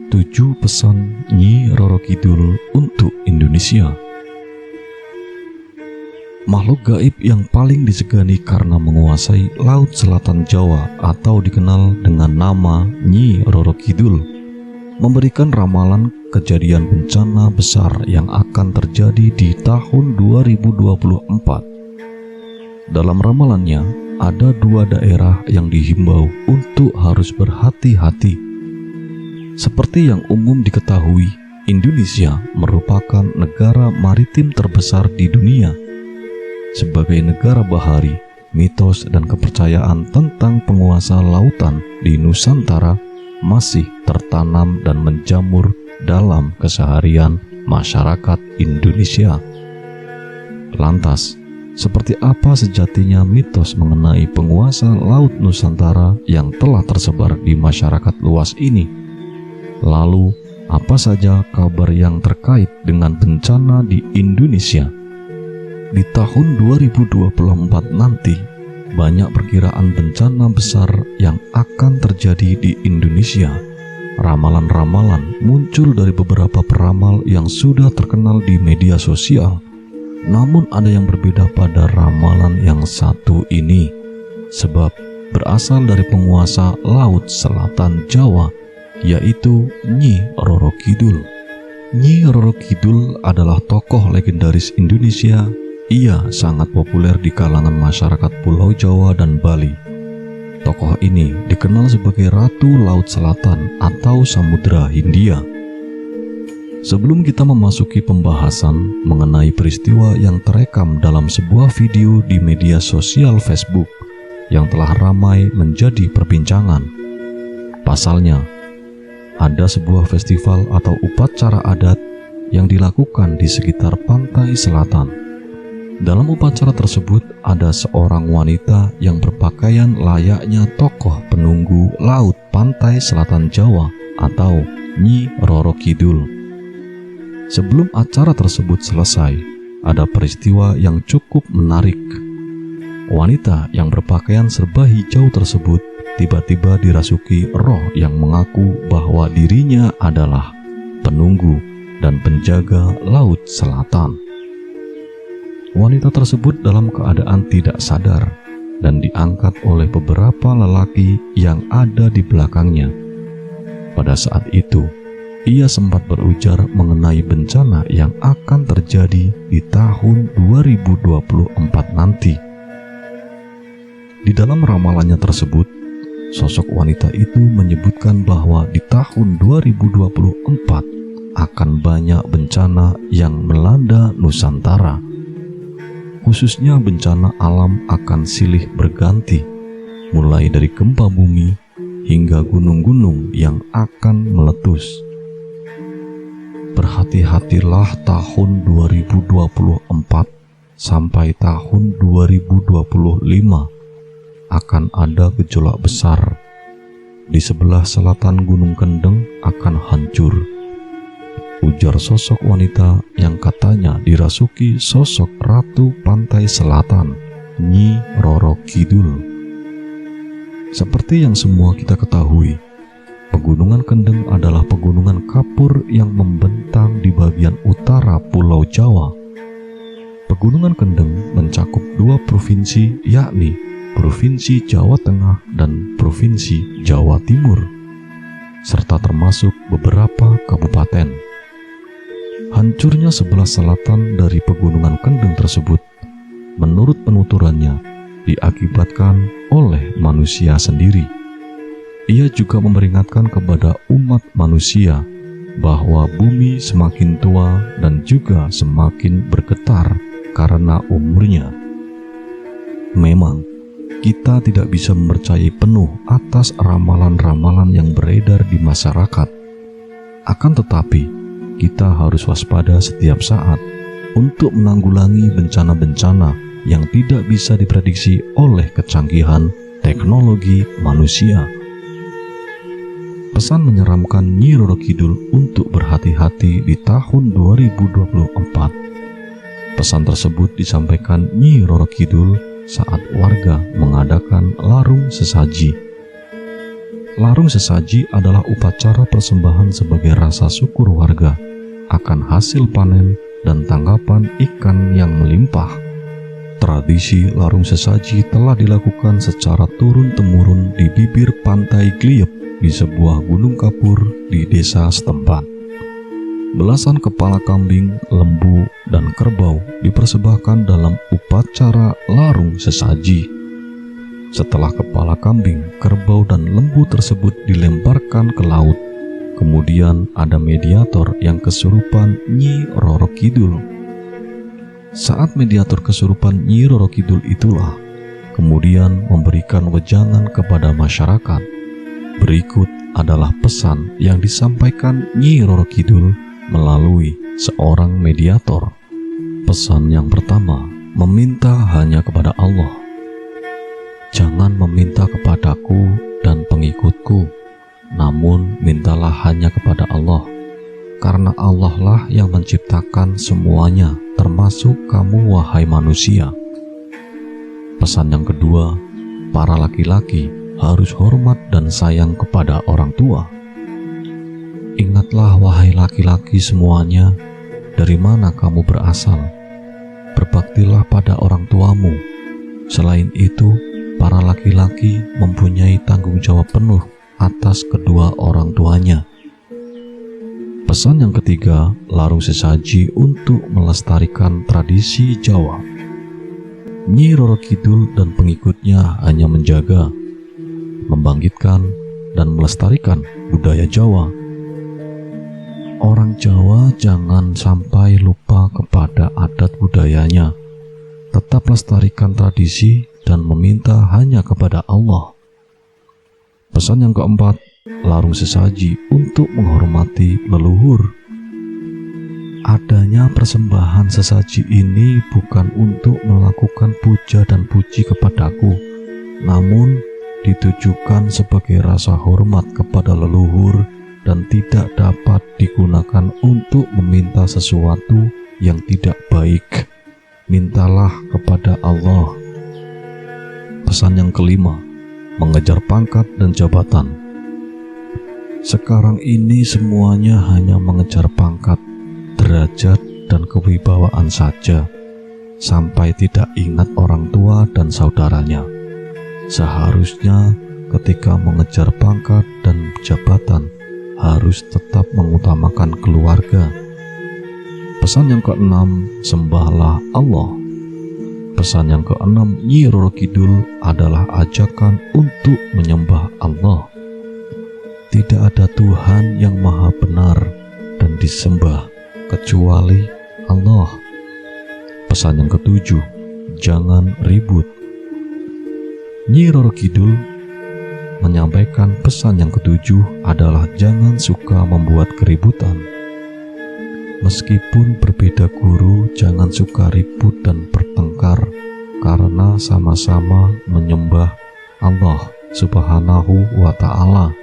7 pesan Nyi Roro Kidul untuk Indonesia. Makhluk gaib yang paling disegani karena menguasai Laut Selatan Jawa atau dikenal dengan nama Nyi Roro Kidul, memberikan ramalan kejadian bencana besar yang akan terjadi di tahun 2024. Dalam ramalannya, ada 2 daerah yang dihimbau untuk harus berhati-hati. Seperti yang umum diketahui, Indonesia merupakan negara maritim terbesar di dunia. Sebagai negara bahari, mitos dan kepercayaan tentang penguasa lautan di Nusantara masih tertanam dan menjamur dalam keseharian masyarakat Indonesia. Lantas, seperti apa sejatinya mitos mengenai penguasa laut Nusantara yang telah tersebar di masyarakat luas ini? Lalu, apa saja kabar yang terkait dengan bencana di Indonesia? Di tahun 2024 nanti, banyak perkiraan bencana besar yang akan terjadi di Indonesia. Ramalan-ramalan muncul dari beberapa peramal yang sudah terkenal di media sosial. Namun ada yang berbeda pada ramalan yang satu ini, sebab berasal dari penguasa Laut Selatan Jawa, yaitu Nyi Roro Kidul. Nyi Roro Kidul adalah tokoh legendaris Indonesia. Ia sangat populer di kalangan masyarakat Pulau Jawa dan Bali. Tokoh ini dikenal sebagai Ratu Laut Selatan atau Samudra Hindia. Sebelum kita memasuki pembahasan mengenai peristiwa yang terekam dalam sebuah video di media sosial Facebook yang telah ramai menjadi perbincangan. Pasalnya, ada sebuah festival atau upacara adat yang dilakukan di sekitar pantai selatan. Dalam upacara tersebut ada seorang wanita yang berpakaian layaknya tokoh penunggu laut pantai selatan Jawa atau Nyi Roro Kidul. Sebelum acara tersebut selesai, ada peristiwa yang cukup menarik. Wanita yang berpakaian serba hijau tersebut tiba-tiba dirasuki roh yang mengaku bahwa dirinya adalah penunggu dan penjaga Laut Selatan. Wanita tersebut dalam keadaan tidak sadar dan diangkat oleh beberapa lelaki yang ada di belakangnya. Pada saat itu, ia sempat berujar mengenai bencana yang akan terjadi di tahun 2024 nanti. Di dalam ramalannya tersebut, sosok wanita itu menyebutkan bahwa di tahun 2024 akan banyak bencana yang melanda Nusantara. Khususnya bencana alam akan silih berganti, mulai dari gempa bumi hingga gunung-gunung yang akan meletus. Berhati-hatilah tahun 2024 sampai tahun 2025. Akan ada gejolak besar. Di sebelah selatan Gunung Kendeng akan hancur, ujar sosok wanita yang katanya dirasuki sosok Ratu Pantai Selatan, Nyi Roro Kidul. Seperti yang semua kita ketahui, Pegunungan Kendeng adalah pegunungan kapur yang membentang di bagian utara Pulau Jawa. Pegunungan Kendeng mencakup 2 provinsi, yakni Provinsi Jawa Tengah dan Provinsi Jawa Timur, serta termasuk beberapa kabupaten. Hancurnya sebelah selatan dari Pegunungan Kendeng tersebut, menurut penuturannya, diakibatkan oleh manusia sendiri. Ia juga memperingatkan kepada umat manusia bahwa bumi semakin tua dan juga semakin bergetar karena umurnya. Memang, kita tidak bisa mempercayai penuh atas ramalan-ramalan yang beredar di masyarakat. Akan tetapi, kita harus waspada setiap saat untuk menanggulangi bencana-bencana yang tidak bisa diprediksi oleh kecanggihan teknologi manusia. Pesan menyeramkan Nyi Roro Kidul untuk berhati-hati di tahun 2024. Pesan tersebut disampaikan Nyi Roro Kidul saat warga mengadakan larung sesaji. larung sesaji adalah upacara persembahan sebagai rasa syukur warga akan hasil panen dan tangkapan ikan yang melimpah. Tradisi larung sesaji telah dilakukan secara turun-temurun di bibir pantai Gliep di sebuah gunung kapur di desa setempat. Belasan kepala kambing, lembu, dan kerbau dipersembahkan dalam upacara larung sesaji. Setelah kepala kambing, kerbau, dan lembu tersebut dilemparkan ke laut, kemudian ada mediator yang kesurupan Nyi Roro Kidul. Saat mediator kesurupan Nyi Roro Kidul itulah kemudian memberikan wejangan kepada masyarakat. Berikut adalah pesan yang disampaikan Nyi Roro Kidul melalui seorang mediator. Pesan yang pertama, meminta hanya kepada Allah. Jangan meminta kepadaku dan pengikutku, namun mintalah hanya kepada Allah, karena Allah lah yang menciptakan semuanya, termasuk kamu wahai manusia. Pesan yang kedua, para laki-laki harus hormat dan sayang kepada orang tua. Ingatlah wahai laki-laki semuanya, dari mana kamu berasal. Berbaktilah pada orang tuamu. Selain itu, para laki-laki mempunyai tanggung jawab penuh atas kedua orang tuanya. Pesan yang ketiga, larung sesaji untuk melestarikan tradisi Jawa. Nyi Roro Kidul dan pengikutnya hanya menjaga, membangkitkan, dan melestarikan budaya Jawa. Orang Jawa jangan sampai lupa kepada adat budayanya. Tetap lestarikan tradisi dan meminta hanya kepada Allah. Pesan yang keempat, larung sesaji untuk menghormati leluhur. Adanya persembahan sesaji ini bukan untuk melakukan puja dan puji kepadaku, namun ditujukan sebagai rasa hormat kepada leluhur dan tidak dapat digunakan untuk meminta sesuatu yang tidak baik. Mintalah kepada Allah. Pesan yang kelima, mengejar pangkat dan jabatan. Sekarang ini semuanya hanya mengejar pangkat, derajat, dan kewibawaan saja, sampai tidak ingat orang tua dan saudaranya. Seharusnya ketika mengejar pangkat dan jabatan, harus tetap mengutamakan keluarga. Pesan yang keenam, sembahlah Allah. Pesan yang keenam Nyi Roro Kidul adalah ajakan untuk menyembah Allah. Tidak ada Tuhan yang maha benar dan disembah kecuali Allah. Pesan yang ketujuh, jangan ribut. Nyi Roro Kidul menyampaikan pesan yang ketujuh adalah jangan suka membuat keributan. Meskipun berbeda guru, jangan suka ribut dan bertengkar, karena sama-sama menyembah Allah Subhanahu wa Ta'ala.